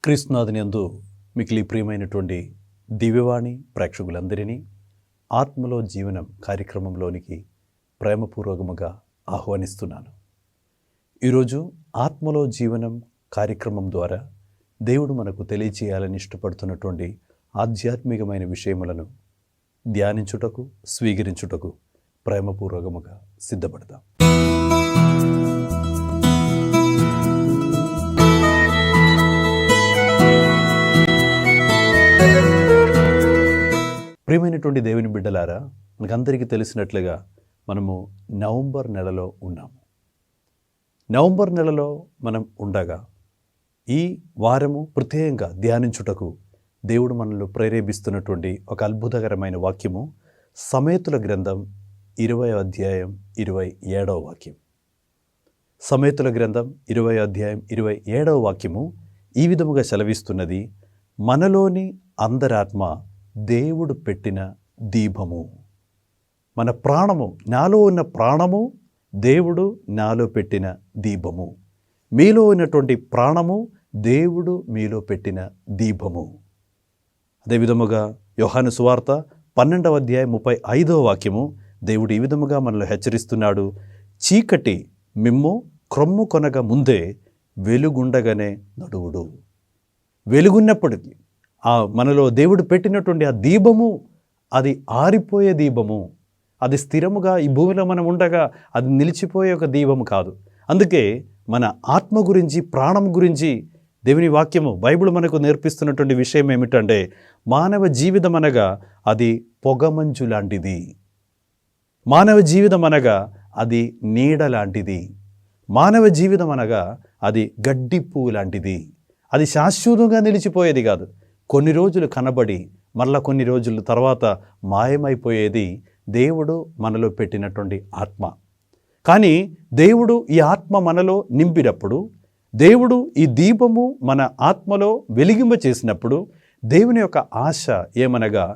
క్రీస్తునాథునియందు మిక్కిలి ప్రియమైనటువంటి దివ్యవాణి ప్రేక్షకులందరినీ ఆత్మలో జీవనం కార్యక్రమంలోనికి ప్రేమపూర్వకముగా ఆహ్వానిస్తున్నాను. ఈరోజు ఆత్మలో జీవనం కార్యక్రమం ద్వారా దేవుడు మనకు తెలియచేయాలని ఇష్టపడుతున్నటువంటి ఆధ్యాత్మికమైన విషయములను ధ్యానించుటకు స్వీకరించుటకు ప్రేమపూర్వకముగా సిద్ధపడతాం. ప్రియమైనటువంటి దేవుని బిడ్డలారా, మనకందరికీ తెలిసినట్లుగా మనము నవంబర్ నెలలో ఉన్నాము. నవంబర్ నెలలో మనం ఉండగా ఈ వారము ప్రత్యేకంగా ధ్యానించుటకు దేవుడు మనల్ని ప్రేరేపిస్తున్నటువంటి ఒక అద్భుతకరమైన వాక్యము సమేతుల గ్రంథం 20వ అధ్యాయం 27వ వాక్యం. సమేతుల గ్రంథం 20వ అధ్యాయం 27వ వాక్యము ఈ విధముగా సెలవిస్తున్నది: మనలోని అందరాత్మ దేవుడు పెట్టిన దీపము. మన ప్రాణము, నాలో ఉన్న ప్రాణము దేవుడు నాలో పెట్టిన దీపము. మీలో ఉన్నటువంటి ప్రాణము దేవుడు మీలో పెట్టిన దీపము. అదేవిధముగా యోహాను సువార్త 12వ అధ్యాయం 35వ వాక్యము దేవుడు ఈ విధముగా మనల్ని హెచ్చరిస్తున్నాడు: చీకటి మిమ్ము క్రొమ్ము కొనగా ముందే వెలుగుండగానే నడువుడు. వెలుగున్నప్పటికీ మనలో దేవుడు పెట్టినటువంటి ఆ దీపము అది ఆరిపోయే దీపము. అది స్థిరముగా ఈ భూమిలో మనం ఉండగా అది నిలిచిపోయే ఒక దీపము కాదు. అందుకే మన ఆత్మ గురించి, ప్రాణం గురించి దేవుని వాక్యము, బైబిల్ మనకు నేర్పిస్తున్నటువంటి విషయం ఏమిటంటే, మానవ జీవితం అనగా అది పొగమంచు లాంటిది. మానవ జీవితం అనగా అది నీడ లాంటిది. మానవ జీవితం అనగా అది గడ్డి పువ్వు లాంటిది. అది శాశ్వతంగా నిలిచిపోయేది కాదు. కొన్ని రోజులు కనబడి మళ్ళా కొన్ని రోజుల తర్వాత మాయమైపోయేది దేవుడు మనలో పెట్టినటువంటి ఆత్మ. కానీ దేవుడు ఈ ఆత్మ మనలో నింపినప్పుడు, దేవుడు ఈ దీపము మన ఆత్మలో వెలిగింప చేసినప్పుడు, దేవుని యొక్క ఆశ ఏమనగా,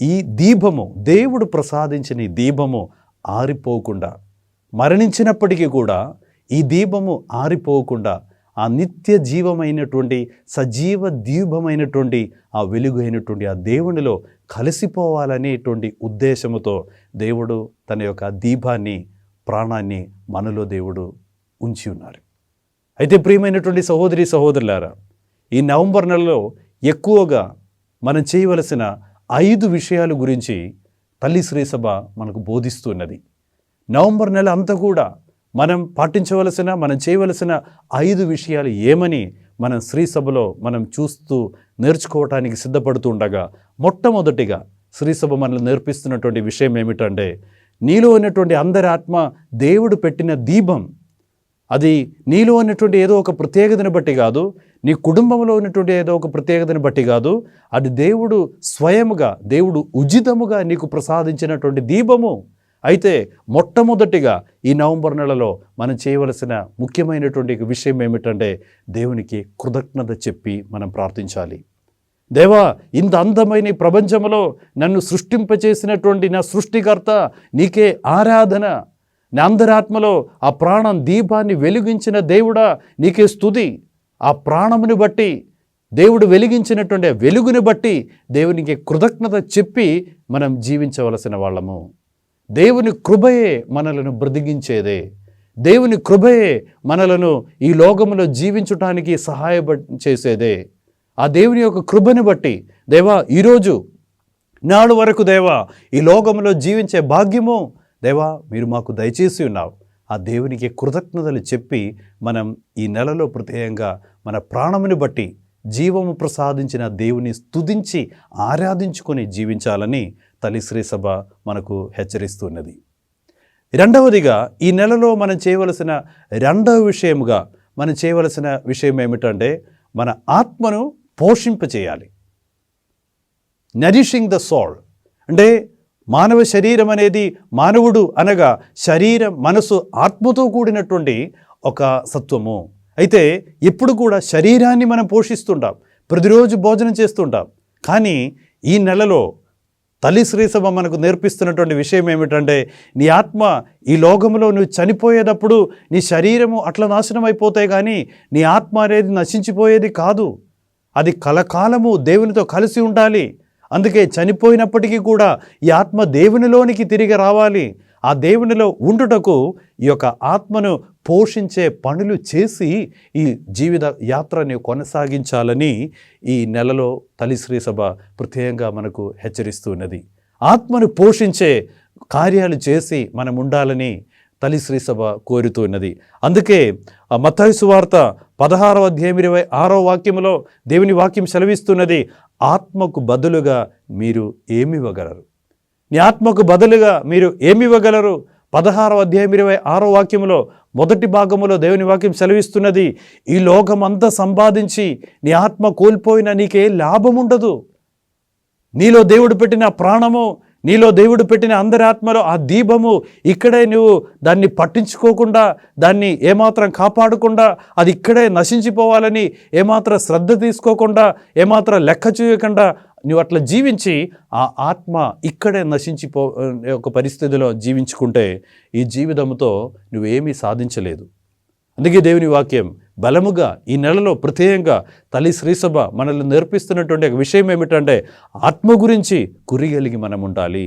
ఈ దీపము, దేవుడు ప్రసాదించిన ఈ దీపము ఆరిపోకుండా, మరణించినప్పటికీ కూడా ఈ దీపము ఆరిపోకుండా ఆ నిత్య జీవమైనటువంటి సజీవ దీపమైనటువంటి ఆ వెలుగు అయినటువంటి ఆ దేవునిలో కలిసిపోవాలనేటువంటి ఉద్దేశముతో దేవుడు తన యొక్క దీపాన్ని, ప్రాణాన్ని మనలో దేవుడు ఉంచి ఉన్నారు. అయితే ప్రియమైనటువంటి సహోదరి సహోదరులారా, ఈ నవంబర్ నెలలో ఎక్కువగా మనం చేయవలసిన 5 విషయాల గురించి తల్లి శ్రీసభ మనకు బోధిస్తున్నది. నవంబర్ నెల అంతా కూడా మనం పాటించవలసిన, మనం చేయవలసిన 5 విషయాలు ఏమని మనం శ్రీసభలో మనం చూస్తూ నేర్చుకోవటానికి సిద్ధపడుతూ ఉండగా, మొట్టమొదటిగా శ్రీసభ మనల్ని నేర్పిస్తున్నటువంటి విషయం ఏమిటంటే, నీలో ఉన్నటువంటి అందరి ఆత్మ దేవుడు పెట్టిన దీపం. అది నీలో ఉన్నటువంటి ఏదో ఒక ప్రత్యేకతను బట్టి కాదు, నీ కుటుంబంలో ఉన్నటువంటి ఏదో ఒక ప్రత్యేకతను బట్టి కాదు, అది దేవుడు స్వయముగా, దేవుడు ఉచితముగా నీకు ప్రసాదించినటువంటి దీపము. అయితే మొట్టమొదటిగా ఈ నవంబర్ నెలలో మనం చేయవలసిన ముఖ్యమైనటువంటి విషయం ఏమిటంటే, దేవునికి కృతజ్ఞత చెప్పి మనం ప్రార్థించాలి. దేవా, ఇంత అందమైన ఈ ప్రపంచంలో నన్ను సృష్టింపచేసినటువంటి నా సృష్టికర్త నీకే ఆరాధన. నా అందరాత్మలో ఆ ప్రాణం దీపాన్ని వెలిగించిన దేవుడా నీకే స్తుతి. ఆ ప్రాణముని బట్టి, దేవుడు వెలిగించినటువంటి వెలుగుని బట్టి దేవునికి కృతజ్ఞత చెప్పి మనం జీవించవలసిన వాళ్ళము. దేవుని కృపయే మనలను బ్రతికించేదే. దేవుని కృపయే మనలను ఈ లోకములో జీవించటానికి చేసేదే. ఆ దేవుని యొక్క కృపని బట్టి, దేవా ఈరోజు నాడు వరకు దేవా ఈ లోకములో జీవించే భాగ్యము దేవా మీరు మాకు దయచేసి ఉన్నావు. ఆ దేవునికి కృతజ్ఞతలు చెప్పి మనం ఈ నెలలో ప్రత్యేకంగా మన ప్రాణముని బట్టి జీవము ప్రసాదించిన దేవుని స్తుతించి ఆరాధించుకొని జీవించాలని తల్లి శ్రీసభ మనకు హెచ్చరిస్తున్నది. రెండవదిగా ఈ నెలలో మనం చేయవలసిన రెండవ విషయముగా మనం చేయవలసిన విషయం ఏమిటంటే, మన ఆత్మను పోషింపచేయాలి. Nourishing the soul. అంటే మానవ శరీరం అనేది, మానవుడు అనగా శరీరం, మనసు, ఆత్మతో కూడినటువంటి ఒక సత్వము. అయితే ఎప్పుడు కూడా శరీరాన్ని మనం పోషిస్తుంటాం, ప్రతిరోజు భోజనం చేస్తుంటాం. కానీ ఈ నెలలో తల్లి శ్రీసభ మనకు నేర్పిస్తున్నటువంటి విషయం ఏమిటంటే, నీ ఆత్మ ఈ లోకంలో నువ్వు చనిపోయేటప్పుడు నీ శరీరము అట్లా నాశనం అయిపోతాయి, కానీ నీ ఆత్మ అనేది నశించిపోయేది కాదు. అది కలకాలము దేవునితో కలిసి ఉండాలి. అందుకే చనిపోయినప్పటికీ కూడా ఈ ఆత్మ దేవునిలోనికి తిరిగి రావాలి. ఆ దేవునిలో ఉండుటకు ఈ యొక్క ఆత్మను పోషించే పనులు చేసి ఈ జీవిత యాత్రని కొనసాగించాలని ఈ నెలలో తల్లి శ్రీ సభ ప్రత్యేకంగా మనకు హెచ్చరిస్తున్నది. ఆత్మను పోషించే కార్యాలు చేసి మనం ఉండాలని తల్లి శ్రీ సభ కోరుతున్నది. అందుకే మత్తయి సువార్త 16వ అధ్యాయం 26వ వాక్యములో దేవుని వాక్యం సెలవిస్తున్నది, ఆత్మకు బదులుగా మీరు ఏమివ్వగలరు? నీ ఆత్మకు బదులుగా మీరు ఏమివ్వగలరు? 16వ అధ్యాయం 26వ వాక్యములో మొదటి భాగములో దేవుని వాక్యం సెలవిస్తున్నది, ఈ లోకమంతా సంపాదించి నీ ఆత్మ కోల్పోయినా నీకే లాభం ఉండదు. నీలో దేవుడు పెట్టిన ప్రాణము, నీలో దేవుడు పెట్టిన అందరి ఆత్మలో ఆ దీపము ఇక్కడే నువ్వు దాన్ని పట్టించుకోకుండా, దాన్ని ఏమాత్రం కాపాడకుండా, అది ఇక్కడే నశించిపోవాలని ఏమాత్రం శ్రద్ధ తీసుకోకుండా, ఏమాత్రం లెక్క చేయకుండా నువ్వు అట్లా జీవించి ఆ ఆత్మ ఇక్కడే నశించిపో ఒక పరిస్థితిలో జీవించుకుంటే ఈ జీవితంతో నువ్వేమీ సాధించలేదు. అందుకే దేవుని వాక్యం బలముగా ఈ నెలలో ప్రత్యేకంగా తల్లి శ్రీసభ మనల్ని నేర్పిస్తున్నటువంటి ఒక విషయం ఏమిటంటే, ఆత్మ గురించి గురిగలిగి మనం ఉండాలి.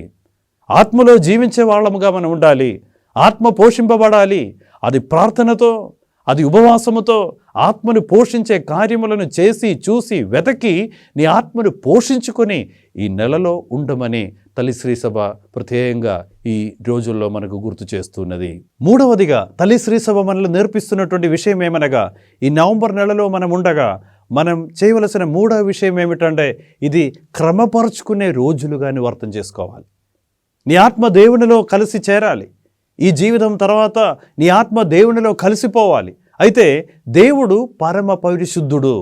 ఆత్మలో జీవించే వాళ్ళముగా మనం ఉండాలి. ఆత్మ పోషింపబడాలి. అది ప్రార్థనతో, అది ఉపవాసముతో ఆత్మను పోషించే కార్యములను చేసి చూసి వెతకి నీ ఆత్మను పోషించుకొని ఈ నెలలో ఉండమని తల్లి శ్రీసభ ప్రత్యేకంగా ఈ రోజుల్లో మనకు గుర్తు చేస్తున్నది. మూడవదిగా తల్లి శ్రీసభ మనల్ని నేర్పిస్తున్నటువంటి విషయం ఏమనగా, ఈ నవంబర్ నెలలో మనం ఉండగా మనం చేయవలసిన మూడవ విషయం ఏమిటంటే, ఇది క్రమపరుచుకునే రోజులుగా నువ్వు అర్థం చేసుకోవాలి. నీ ఆత్మ దేవునిలో కలిసి చేరాలి. ఈ జీవితం తర్వాత నీ ఆత్మ దేవునిలో కలిసిపోవాలి. అయితే దేవుడు పరమ పరిశుద్ధుడు,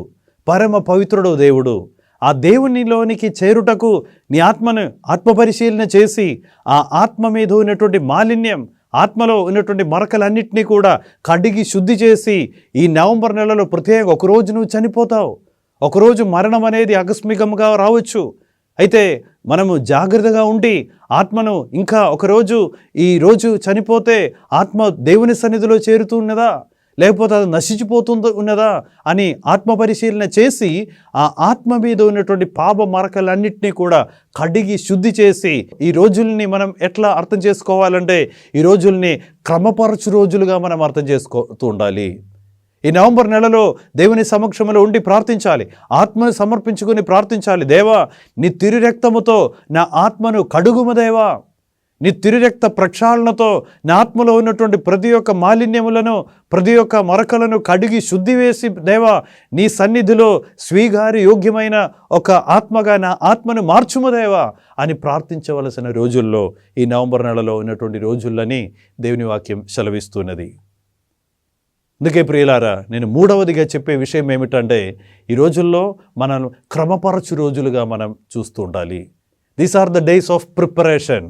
పరమ పవిత్రుడు దేవుడు. ఆ దేవునిలోనికి చేరుటకు నీ ఆత్మను ఆత్మపరిశీలన చేసి ఆ ఆత్మ మీద ఉన్నటువంటి మాలిన్యం, ఆత్మలో ఉన్నటువంటి మరకలన్నింటినీ కూడా కడిగి శుద్ధి చేసి ఈ నవంబర్ నెలలో ప్రత్యేక ఒకరోజు నువ్వు చనిపోతావు. ఒకరోజు మరణం అనేది ఆకస్మికంగా రావచ్చు. అయితే మనము జాగ్రత్తగా ఉండి ఆత్మను ఇంకా ఒకరోజు ఈ రోజు చనిపోతే ఆత్మ దేవుని సన్నిధిలో చేరుతూ ఉన్నదా, లేకపోతే అది నశించిపోతుందో ఉన్నదా అని ఆత్మ పరిశీలన చేసి ఆ ఆత్మ మీద ఉన్నటువంటి పాప మరకలన్నింటినీ కూడా కడిగి శుద్ధి చేసి ఈ రోజుల్ని మనం ఎట్లా అర్థం చేసుకోవాలంటే, ఈ రోజుల్ని క్రమపరచు రోజులుగా మనం అర్థం చేసుకోతూ ఉండాలి. ఈ నవంబర్ నెలలో దేవుని సమక్షంలో ఉండి ప్రార్థించాలి. ఆత్మను సమర్పించుకుని ప్రార్థించాలి. దేవా, నీ తిరు రక్తముతో నా ఆత్మను కడుగుము దేవా, నీ తిరు రక్త ప్రక్షాళనతో నా ఆత్మలో ఉన్నటువంటి ప్రతి ఒక్క మాలిన్యములను, ప్రతి ఒక్క మరకలను కడిగి శుద్ధి వేసి దేవా, నీ సన్నిధిలో స్వీకార్య యోగ్యమైన ఒక ఆత్మగా నా ఆత్మను మార్చుము దేవా అని ప్రార్థించవలసిన రోజుల్లో ఈ నవంబర్ నెలలో ఉన్నటువంటి రోజులని దేవుని వాక్యం సెలవిస్తున్నది. అందుకే ప్రియులారా, నేను మూడవదిగా చెప్పే విషయం ఏమిటంటే, ఈ రోజుల్లో మనం క్రమపరచు రోజులుగా మనం చూస్తూ ఉండాలి. These are the days of preparation.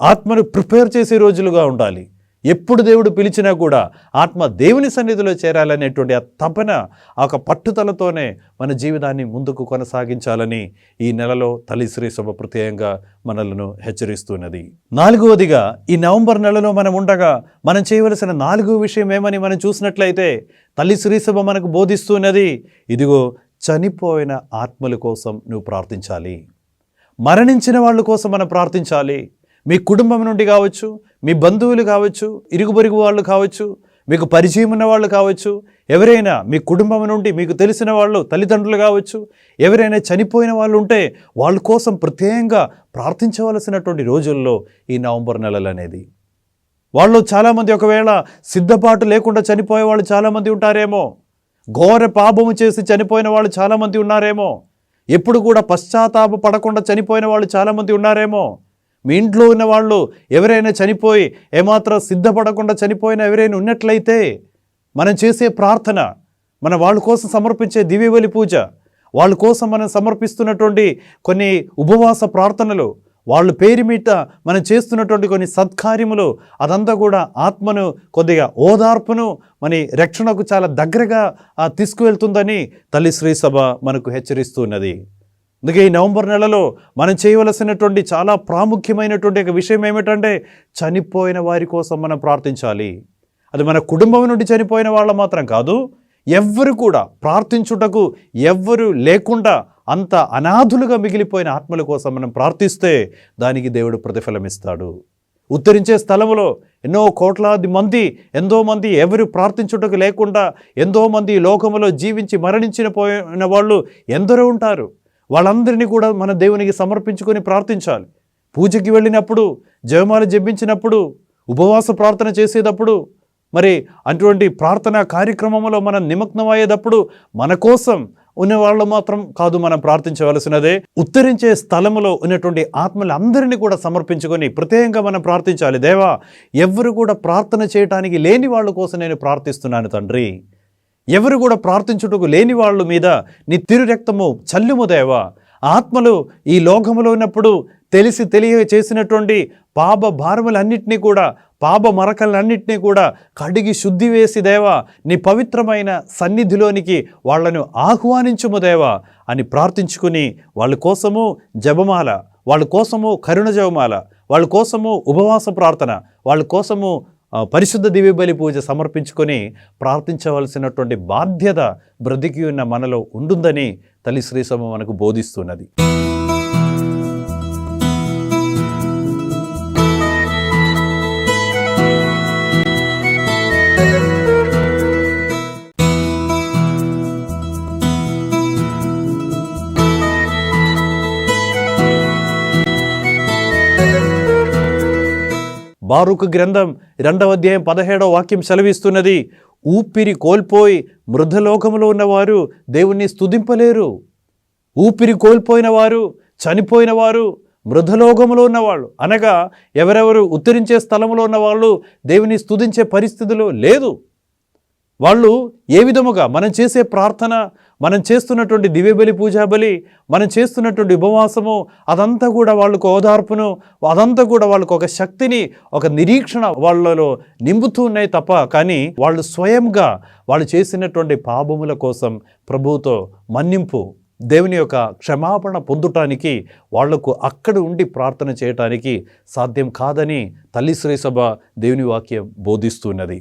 ఆత్మను ప్రిపేర్ చేసే రోజులుగా ఉండాలి. ఎప్పుడు దేవుడు పిలిచినా కూడా ఆత్మ దేవుని సన్నిధిలో చేరాలనేటువంటి ఆ తపన, ఆ పట్టుదలతోనే మన జీవితాన్ని ముందుకు కొనసాగించాలని ఈ నెలలో తల్లి శ్రీ సభ ప్రత్యేకంగా మనలను హెచ్చరిస్తున్నది. నాలుగవదిగా ఈ నవంబర్ నెలలో మనం ఉండగా మనం చేయవలసిన నాలుగో విషయం ఏమని మనం చూసినట్లయితే, తల్లి శ్రీ సభ మనకు బోధిస్తున్నది, ఇదిగో చనిపోయిన ఆత్మల కోసం నువ్వు ప్రార్థించాలి. మరణించిన వాళ్ళ కోసం మనం ప్రార్థించాలి. మీ కుటుంబం నుండి కావచ్చు, మీ బంధువులు కావచ్చు, ఇరుగు పొరుగు వాళ్ళు కావచ్చు, మీకు పరిచయం ఉన్న వాళ్ళు కావచ్చు, ఎవరైనా మీ కుటుంబం నుండి మీకు తెలిసిన వాళ్ళు, తల్లిదండ్రులు కావచ్చు, ఎవరైనా చనిపోయిన వాళ్ళు ఉంటే వాళ్ళ కోసం ప్రత్యేకంగా ప్రార్థించవలసినటువంటి రోజుల్లో ఈ నవంబర్ నెలలు అనేది. వాళ్ళు చాలామంది ఒకవేళ సిద్ధపాటు లేకుండా చనిపోయే వాళ్ళు చాలామంది ఉంటారేమో, ఘోర పాపము చేసి చనిపోయిన వాళ్ళు చాలామంది ఉన్నారేమో, ఎప్పుడు కూడా పశ్చాత్తాప పడకుండా చనిపోయిన వాళ్ళు చాలామంది ఉన్నారేమో, మీ ఇంట్లో ఉన్న వాళ్ళు ఎవరైనా చనిపోయి ఏమాత్రం సిద్ధపడకుండా చనిపోయిన ఎవరైనా ఉన్నట్లయితే మనం చేసే ప్రార్థన, మన వాళ్ళ కోసం సమర్పించే దివ్యబలి పూజ, వాళ్ళ కోసం మనం సమర్పిస్తున్నటువంటి కొన్ని ఉపవాస ప్రార్థనలు, వాళ్ళ పేరు మీద మనం చేస్తున్నటువంటి కొన్ని సత్కార్యములు, అదంతా కూడా ఆత్మను కొద్దిగా ఓదార్పును, మన రక్షణకు చాలా దగ్గరగా తీసుకువెళ్తుందని తల్లి శ్రీ సభ మనకు హెచ్చరిస్తున్నది. అందుకే ఈ నవంబర్ నెలలో మనం చేయవలసినటువంటి చాలా ప్రాముఖ్యమైనటువంటి ఒక విషయం ఏమిటంటే, చనిపోయిన వారి కోసం మనం ప్రార్థించాలి. అది మన కుటుంబం నుండి చనిపోయిన వాళ్ళ మాత్రం కాదు, ఎవ్వరు కూడా ప్రార్థించుటకు ఎవ్వరు లేకుండా అంత అనాథులుగా మిగిలిపోయిన ఆత్మల కోసం మనం ప్రార్థిస్తే దానికి దేవుడు ప్రతిఫలమిస్తాడు. ఉత్తరించే స్థలములో ఎన్నో కోట్లాది మంది, ఎంతో మంది ఎవరు ప్రార్థించుటకు లేకుండా ఎంతో మంది లోకములో జీవించి మరణించిన పోయిన వాళ్ళు ఎందరో ఉంటారు. వాళ్ళందరినీ కూడా మన దేవునికి సమర్పించుకొని ప్రార్థించాలి. పూజకి వెళ్ళినప్పుడు, జపమాల జపించినప్పుడు, ఉపవాస ప్రార్థన చేసేటప్పుడు, మరి అటువంటి ప్రార్థనా కార్యక్రమంలో మనం నిమగ్నమయ్యేటప్పుడు మన కోసం ఉన్న వాళ్ళు మాత్రం కాదు మనం ప్రార్థించవలసినదే. ఉత్తరించే స్థలములో ఉన్నటువంటి ఆత్మలందరినీ కూడా సమర్పించుకొని ప్రత్యేకంగా మనం ప్రార్థించాలి. దేవా, ఎవరు కూడా ప్రార్థన చేయటానికి లేని వాళ్ళ కోసం నేను ప్రార్థిస్తున్నాను తండ్రి. ఎవరు కూడా ప్రార్థించుటకు లేని వాళ్ళ మీద నీ తిరు రక్తము చల్లుము దేవా. ఆత్మలు ఈ లోకములో ఉన్నప్పుడు తెలిసి తెలియ చేసినటువంటి పాప భారములన్నింటినీ కూడా, పాప మరకలన్నింటినీ కూడా కడిగి శుద్ధి వేసి దేవా నీ పవిత్రమైన సన్నిధిలోనికి వాళ్లను ఆహ్వానించుము దేవా అని ప్రార్థించుకుని వాళ్ళ కోసము జపమాల, వాళ్ళ కోసము కరుణ జపమాల, వాళ్ళ కోసము ఉపవాస ప్రార్థన, వాళ్ళ కోసము పరిశుద్ధ దివ్యబలి పూజ సమర్పించుకొని ప్రార్థించవలసినటువంటి బాధ్యత బ్రతికి ఉన్న మనలో ఉంటుందని తల్లి శ్రీ సభ మనకు బోధిస్తున్నది. బారూకు గ్రంథం 2వ అధ్యాయం 17వ వాక్యం సెలవిస్తున్నది, ఊపిరి కోల్పోయి మృధలోకములో ఉన్నవారు దేవుణ్ణి స్తుతింపలేరు. ఊపిరి కోల్పోయిన వారు, చనిపోయిన వారు, మృధలోకములో ఉన్నవాళ్ళు అనగా ఎవరెవరు ఉత్తరించే స్థలంలో ఉన్న వాళ్ళు దేవుని స్తుతించే పరిస్థితిలో లేదు. వాళ్ళు ఏ విధముగా మనం చేసే ప్రార్థన, మనం చేస్తున్నటువంటి దివ్యబలి పూజాబలి, మనం చేస్తున్నటువంటి ఉపవాసము అదంతా కూడా వాళ్ళకు ఓదార్పును, అదంతా కూడా వాళ్ళకు ఒక శక్తిని, ఒక నిరీక్షణ వాళ్ళలో నింపుతూ ఉన్నాయి తప్ప, కానీ వాళ్ళు స్వయంగా వాళ్ళు చేసినటువంటి పాపముల కోసం ప్రభువుతో మన్నింపు, దేవుని యొక్క క్షమాపణ పొందుటానికి వాళ్లకు అక్కడ ఉండి ప్రార్థన చేయటానికి సాధ్యం కాదని తల్లి శ్రీ సభ దేవుని వాక్యం బోధిస్తున్నది.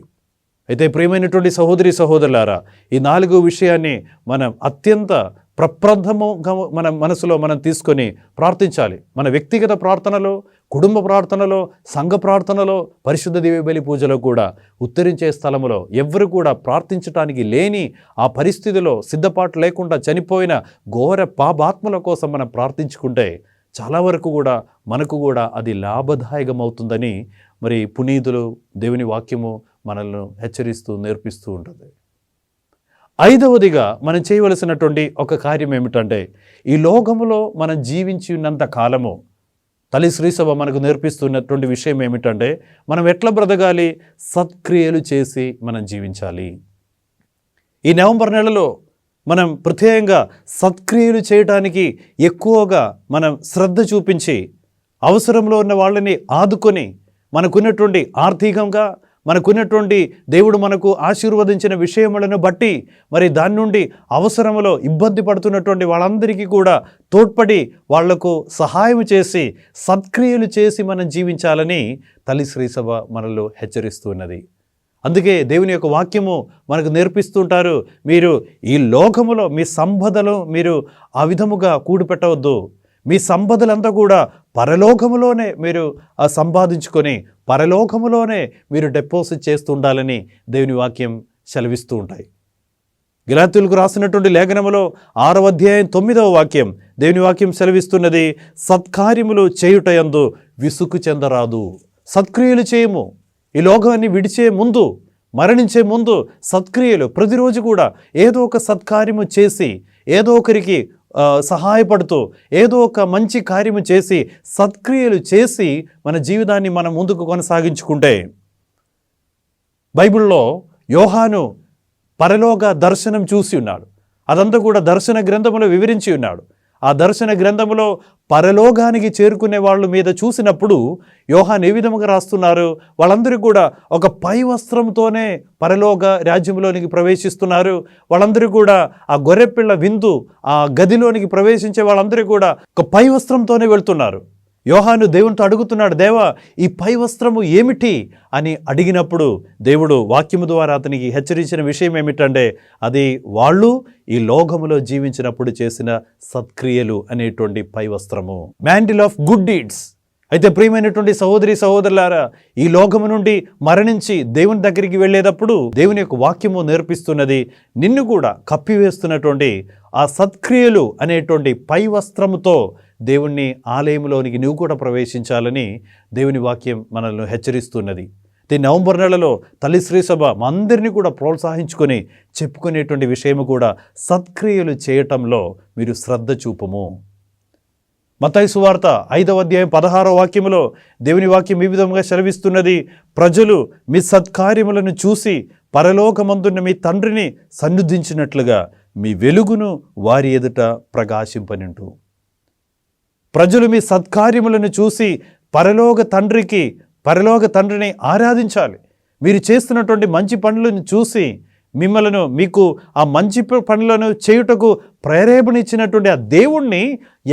అయితే ప్రియమైనటువంటి సహోదరి సహోదరులారా, ఈ 4 విషయాన్ని మనం అత్యంత ప్రప్రథమంగా మన మనసులో మనం తీసుకొని ప్రార్థించాలి. మన వ్యక్తిగత ప్రార్థనలో, కుటుంబ ప్రార్థనలో, సంఘ ప్రార్థనలో, పరిశుద్ధ దివ్యబలి పూజలో కూడా ఉత్తరించే స్థలములో ఎవ్వరు కూడా ప్రార్థించడానికి లేని ఆ పరిస్థితిలో సిద్ధపాటు లేకుండా చనిపోయిన ఘోర పాపాత్మల కోసం మనం ప్రార్థించుకుంటే చాలా వరకు కూడా మనకు కూడా అది లాభదాయకమవుతుందని మరి పునీతులు దేవుని వాక్యము మనల్ని హెచ్చరిస్తూ నేర్పిస్తూ ఉంటుంది. 5వదిగా మనం చేయవలసినటువంటి ఒక కార్యం ఏమిటంటే, ఈ లోకములో మనం జీవించి ఉన్నంత కాలము తల్లి శ్రీసభ మనకు నేర్పిస్తున్నటువంటి విషయం ఏమిటంటే, మనం ఎట్లా బ్రతకాలి? సత్క్రియలు చేసి మనం జీవించాలి. ఈ నవంబర్ నెలలో మనం ప్రత్యేకంగా సత్క్రియలు చేయడానికి ఎక్కువగా మనం శ్రద్ధ చూపించి అవసరంలో ఉన్న వాళ్ళని ఆదుకొని మనకున్నటువంటి ఆర్థికంగా, మనకున్నటువంటి దేవుడు మనకు ఆశీర్వదించిన విషయములను బట్టి మరి దాని నుండి అవసరములో ఇబ్బంది పడుతున్నటువంటి వాళ్ళందరికీ కూడా తోడ్పడి వాళ్లకు సహాయం చేసి సత్క్రియలు చేసి మనం జీవించాలని తల్లి శ్రీ సభ మనలో హెచ్చరిస్తున్నది. అందుకే దేవుని యొక్క వాక్యము మనకు నేర్పిస్తుంటారు, మీరు ఈ లోకములో మీ సంపదలు మీరు ఆ విధముగా కూడిపెట్టవద్దు. మీ సంపదలంతా కూడా పరలోకములోనే మీరు సంపాదించుకొని పరలోకములోనే మీరు డిపాజిట్ చేస్తూ ఉండాలని దేవుని వాక్యం సెలవిస్తూ ఉంటాయి. గలాతీయులకు రాసినటువంటి లేఖనములో 6వ అధ్యాయం 9వ వాక్యం దేవుని వాక్యం సెలవిస్తున్నది, సత్కార్యములు చేయుటయందు విసుగు చెందరాదు. సత్క్రియలు చేయము. ఈ లోకాన్ని విడిచే ముందు, మరణించే ముందు సత్క్రియలు ప్రతిరోజు కూడా ఏదో ఒక సత్కార్యము చేసి, ఏదో ఒకరికి సహాయపడుతూ, ఏదో ఒక మంచి కార్యము చేసి, సత్క్రియలు చేసి మన జీవితాన్ని మనం ముందుకు కొనసాగించుకుంటే, బైబిల్లో యోహాను పరలోక దర్శనం చూసి ఉన్నాడు. అదంతా కూడా దర్శన గ్రంథములో వివరించి ఉన్నాడు. ఆ దర్శన గ్రంథములో పరలోకానికి చేరుకునే వాళ్ళ మీద చూసినప్పుడు యోహాను ఏ విధముగా రాస్తున్నారు, వాళ్ళందరూ కూడా ఒక పై వస్త్రంతోనే పరలోక రాజ్యంలోనికి ప్రవేశిస్తున్నారు. వాళ్ళందరూ కూడా ఆ గొర్రెపిల్ల విందు ఆ గదిలోనికి ప్రవేశించే వాళ్ళందరూ కూడా ఒక పై వస్త్రంతోనే వెళ్తున్నారు. యోహాను దేవునితో అడుగుతున్నాడు, దేవా ఈ పై వస్త్రము ఏమిటి అని అడిగినప్పుడు దేవుడు వాక్యము ద్వారా అతనికి హెచ్చరించిన విషయం ఏమిటంటే అది వాళ్ళు ఈ లోకములో జీవించినప్పుడు చేసిన సత్క్రియలు అనేటువంటి పై వస్త్రము, మ్యాంటిల్ ఆఫ్ గుడ్ డీడ్స్. అయితే ప్రియమైనటువంటి సహోదరి సహోదరులారా, ఈ లోకము నుండి మరణించి దేవుని దగ్గరికి వెళ్ళేటప్పుడు దేవుని యొక్క వాక్యము నేర్పిస్తున్నది నిన్ను కూడా కప్పివేస్తున్నటువంటి ఆ సత్క్రియలు అనేటువంటి పై వస్త్రముతో దేవుని ఆలయంలోనికి నువ్వు కూడా ప్రవేశించాలని దేవుని వాక్యం మనల్ని హెచ్చరిస్తున్నది. ఈ నవంబర్ నెలలో తల్లి శ్రీ సభ అందరినీ కూడా ప్రోత్సహించుకొని చెప్పుకునేటువంటి విషయము కూడా సత్క్రియలు చేయటంలో మీరు శ్రద్ధ చూపము. మత్తయి సువార్త 5వ అధ్యాయం 16వ వాక్యములో దేవుని వాక్యం ఈ విధంగా సెలవిస్తున్నది, ప్రజలు మీ సత్కార్యములను చూసి పరలోకమందున్న మీ తండ్రిని సన్నిధించినట్లుగా మీ వెలుగును వారి ఎదుట ప్రకాశింపనింటూ. ప్రజలు మీ సత్కార్యములను చూసి పరలోక తండ్రిని ఆరాధించాలి. మీరు చేస్తున్నటువంటి మంచి పనులను చూసి మీకు ఆ మంచి పనులను చేయుటకు ప్రేరేపణ ఇచ్చినటువంటి ఆ దేవుణ్ణి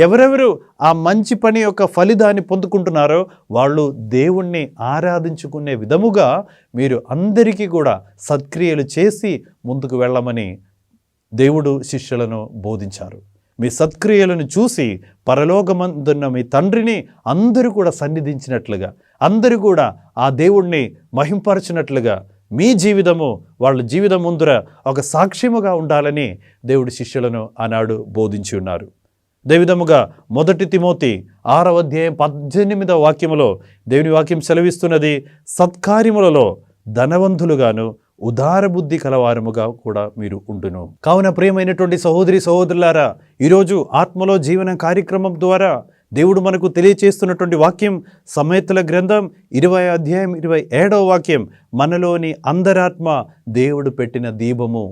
ఎవరెవరు ఆ మంచి పని యొక్క ఫలితాన్ని పొందుకుంటున్నారో వాళ్ళు దేవుణ్ణి ఆరాధించుకునే విధముగా మీరు అందరికీ కూడా సత్క్రియలు చేసి ముందుకు వెళ్ళమని దేవుడు శిష్యులను బోధించారు. మీ సత్క్రియలను చూసి పరలోకమందున్న మీ తండ్రిని అందరూ కూడా సన్నిధించినట్లుగా, అందరూ కూడా ఆ దేవుణ్ణి మహింపరచినట్లుగా మీ జీవితము వాళ్ళ జీవితం ముందర ఒక సాక్ష్యముగా ఉండాలని దేవుడి శిష్యులను ఆనాడు బోధించి ఉన్నారు. అదేవిధముగా 1 తిమోతి 6వ అధ్యాయం 18వ వాక్యములో దేవుని వాక్యం సెలవిస్తున్నది, సత్కార్యములలో ధనవంతులుగాను ఉదార బుద్ధి కలవారముగా కూడా మీరు ఉండును. కావున ప్రియమైనటువంటి సహోదరి సహోదరులారా, ఈరోజు ఆత్మలో జీవన కార్యక్రమం ద్వారా దేవుడు మనకు తెలియచేస్తున్నటువంటి వాక్యం సమయతుల గ్రంథం 20వ అధ్యాయం 27వ వాక్యం, మనలోని అందరాత్మ దేవుడు పెట్టిన దీపము.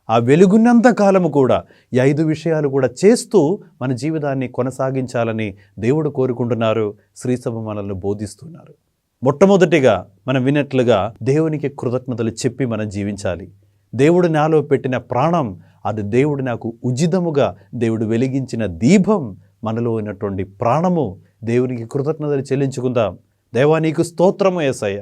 ఆ వెలుగున్నంత కాలము కూడా ఈ 5 విషయాలు కూడా చేస్తూ మన జీవితాన్ని కొనసాగించాలని దేవుడు కోరుకుంటున్నారు. శ్రీసభ మనల్ని బోధిస్తున్నారు. మొట్టమొదటిగా మనం విన్నట్లుగా దేవునికి కృతజ్ఞతలు చెప్పి మనం జీవించాలి. దేవుడు నాలో పెట్టిన ప్రాణం, అది దేవుడు నాకు ఉచితముగా దేవుడు వెలిగించిన దీపం. మనలో ఉన్నటువంటి ప్రాణము దేవునికి కృతజ్ఞతలు చెల్లించుకుందాం. దేవా నీకు స్తోత్రము యేసయ్య,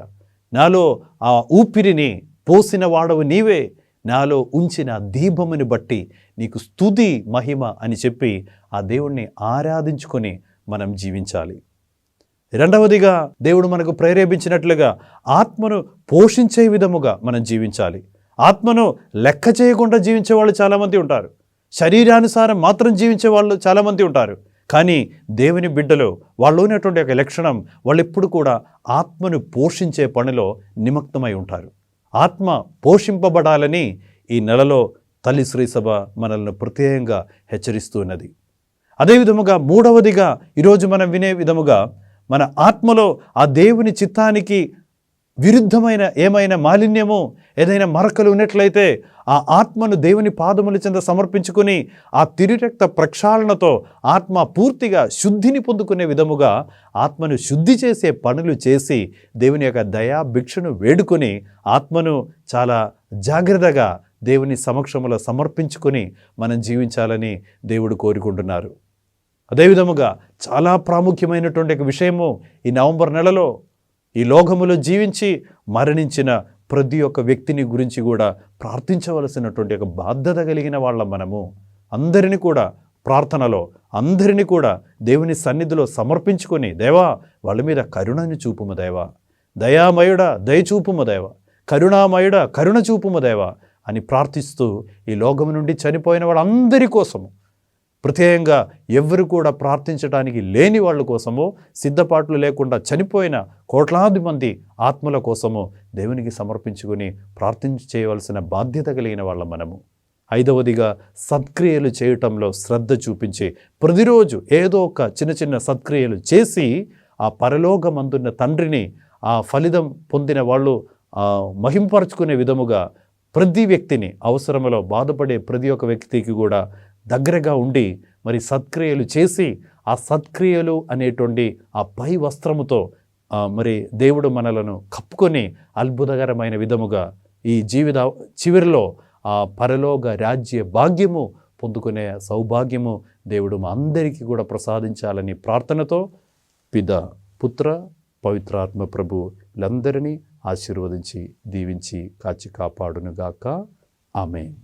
నాలో ఆ ఊపిరిని పోసిన వాడవు నీవే, నాలో ఉంచిన దీపముని బట్టి నీకు స్తుతి మహిమ అని చెప్పి ఆ దేవుణ్ణి ఆరాధించుకొని మనం జీవించాలి. రెండవదిగా దేవుడు మనకు ప్రేరేపించినట్లుగా ఆత్మను పోషించే విధముగా మనం జీవించాలి. ఆత్మను లెక్క చేయకుండా జీవించే వాళ్ళు చాలామంది ఉంటారు. శరీరానుసారం మాత్రం జీవించే వాళ్ళు చాలామంది ఉంటారు. కానీ దేవుని బిడ్డలు వాళ్ళు ఉన్నటువంటి ఒక లక్షణం, వాళ్ళు ఎప్పుడు కూడా ఆత్మను పోషించే పనిలో నిమగ్నమై ఉంటారు. ఆత్మ పోషింపబడాలని ఈ నెలలో తల్లి శ్రీ సభ మనల్ని ప్రత్యేకంగా హెచ్చరిస్తున్నది. అదేవిధముగా మూడవదిగా ఈరోజు మనం వినే విధముగా మన ఆత్మలో ఆ దేవుని చిత్తానికి విరుద్ధమైన ఏమైనా మాలిన్యము, ఏదైనా మరకలు ఉన్నట్లయితే ఆ ఆత్మను దేవుని పాదముల చెంత సమర్పించుకుని ఆ తిరురక్త ప్రక్షాళనతో ఆత్మ పూర్తిగా శుద్ధిని పొందుకునే విధముగా ఆత్మను శుద్ధి చేసే పనులు చేసి దేవుని యొక్క దయా భిక్షను వేడుకొని ఆత్మను చాలా జాగ్రత్తగా దేవుని సమక్షంలో సమర్పించుకొని మనం జీవించాలని దేవుడు కోరుకుంటున్నారు. అదేవిధముగా చాలా ప్రాముఖ్యమైనటువంటి ఒక విషయము, ఈ నవంబర్ నెలలో ఈ లోకములో జీవించి మరణించిన ప్రతి ఒక్క వ్యక్తిని గురించి కూడా ప్రార్థించవలసినటువంటి ఒక బాధ్యత కలిగిన వాళ్ళ మనము అందరినీ కూడా ప్రార్థనలో అందరినీ కూడా దేవుని సన్నిధిలో సమర్పించుకొని, దేవా వాళ్ళ మీద కరుణని చూపుము దేవా, దయామయుడా దయచూపుము దేవా, కరుణామయుడా కరుణ చూపుము దేవా అని ప్రార్థిస్తూ ఈ లోకము నుండి చనిపోయిన వాళ్ళందరి కోసము, ప్రత్యేకంగా ఎవరు కూడా ప్రార్థించడానికి లేని వాళ్ళ కోసము, సిద్ధపాట్లు లేకుండా చనిపోయిన కోట్లాది మంది ఆత్మల కోసము దేవునికి సమర్పించుకొని చేయవలసిన బాధ్యత కలిగిన వాళ్ళ మనము. ఐదవదిగా సత్క్రియలు చేయటంలో శ్రద్ధ చూపించి ప్రతిరోజు ఏదో ఒక చిన్న చిన్న సత్క్రియలు చేసి ఆ పరలోకమందున్న తండ్రిని, ఆ ఫలితం పొందిన వాళ్ళు మహింపరచుకునే విధముగా ప్రతి వ్యక్తిని, అవసరములో బాధపడే ప్రతి ఒక్క వ్యక్తికి కూడా దగ్గరగా ఉండి మరి సత్క్రియలు చేసి ఆ సత్క్రియలు అనేటువంటి ఆ పై వస్త్రముతో మరి దేవుడు మనలను కప్పుకొని అద్భుతకరమైన విధముగా ఈ జీవిత చివరిలో ఆ పరలోక రాజ్య భాగ్యము పొందుకునే సౌభాగ్యము దేవుడు మా అందరికీ కూడా ప్రసాదించాలని ప్రార్థనతో పిత, పుత్ర, పవిత్రాత్మ ప్రభు వీళ్ళందరినీ ఆశీర్వదించి దీవించి కాచి కాపాడునుగాక. ఆమేన్.